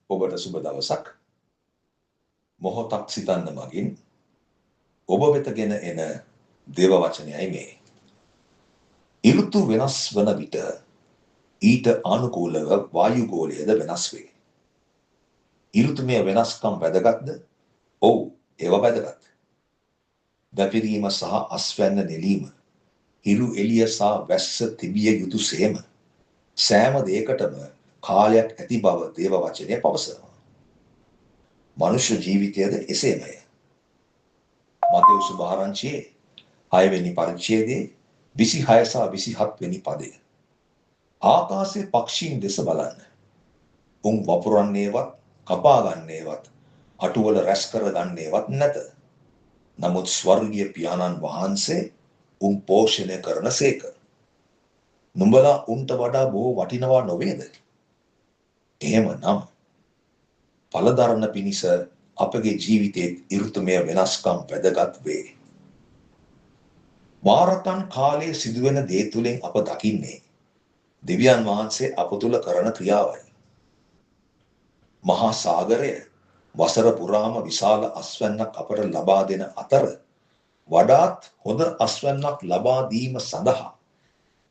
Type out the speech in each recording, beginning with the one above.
ඔබට සුබ දවසක්. මොහොතක් සිතන්න මගින් ඔබ වෙතගෙන එන දේව වචනයයි මේ. ඍතු වෙනස් වන විට ඊට අනුකූලව වායුගෝලයද වෙනස් වේ. ඍතුමය වෙනස්කම් වැදගත්ද? ඔව්, ඒවා වැදගත්. දැපිරීම සහ අස්වැන්න නෙලීම, හිරු එළිය සහ වැස්ස තිබිය යුතු සේම සෑම දෙයකටම කාලයක් ඇති බව දේව වචනය පවසනවා. මනුෂ්‍ය ජීවිතයද එසේමය. මතෙව් සුභාරංචියේ 6 වෙනි පරිච්ඡේදයේ 26 සහ 27 වෙනි පදය. ආකාශයේ පක්ෂීන් දෙස බලන්න. උන් වපුරන්නේවත්, කපා ගන්නේවත්, අටුවල රැස් කර ගන්නේවත් නැත. නමුත් ස්වර්ගීය පියාණන් වහන්සේ උන් පෝෂණය කරන සේක. නුඹලා උන්ට වඩා බොහෝ වටිනවා නොවේද? එහෙමනම් පළදරන පිණිස අපගේ ජීවිතයේ ඍතුමය වෙනස්කම් වැදගත් වේ. මාරතන් කාලයේ සිදුවෙන දේ තුලින් අප දකින්නේ දෙවියන් වහන්සේ අප තුල කරන ක්‍රියාවයි. මහා සාගරය වසර පුරාම විශාල අස්වැන්නක් අපට ලබා දෙන අතර වඩාත් හොඳ අස්වැන්නක් ලබා දීම සඳහා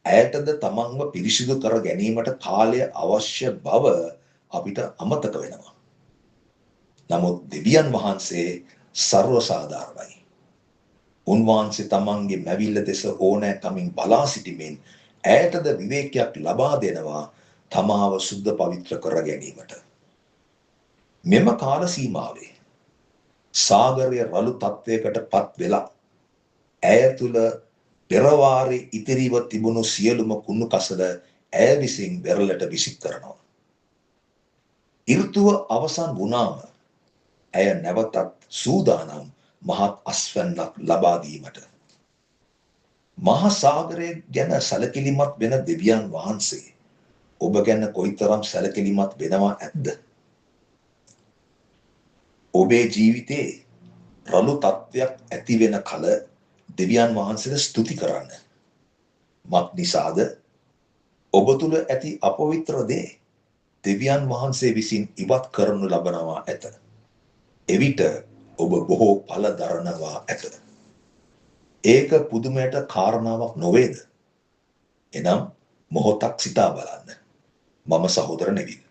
ඇයටද තමන්ව පිරිසිදු කර ගැනීමට කාලය අවශ්‍ය බව අපිට අමතක වෙනවා. නමුත් දෙවියන් වහන්සේ ਸਰව සාධාරණයි. උන්වහන්සේ තමන්ගේ මැවිල්ල දෙස ඕනෑකමින් බලා සිටිමින් ඇයටද විවේකයක් ලබා දෙනවා තමාව සුද්ධ පවිත්‍ර කර ගැනීමට. මෙම කාල සීමාවේ සාගරය රළු තත්වයකට පත් වෙලා ඇය තුල පෙරවාරේ ඉතිරිව තිබුණු සියලුම කුණු කසල ඇය විසින් වෙරළට විසික් කරනවා. ඍතුව අවසන් වුණාම ඇය නැවතත් සූදානම් මහත් අස්වැන්නක් ලබා දීමට. මහා සාගරය ගැන සැලකිලිමත් වෙන දෙවියන් වහන්සේ ඔබ ගැන කොයිතරම් සැලකිලිමත් වෙනවා ඇද්ද? ඔබේ ජීවිතේ රළු තත්වයක් ඇති වෙන කල දෙවියන් වහන්සේට ස්තුති කරන්න. මත් නිසාද? ඔබ තුල ඇති අපවිත්‍ර දේ දෙවියන් වහන්සේ විසින් ඉවත් කරනු ලබනවා ඇත. එවිට ඔබ බොහෝ ඵල දරනවා ඇත. ඒක පුදුමයට කාරණාවක් නොවේද? එනම් මොහොතක් සිතා බලන්න. මම සහෝදර නෙවිල්.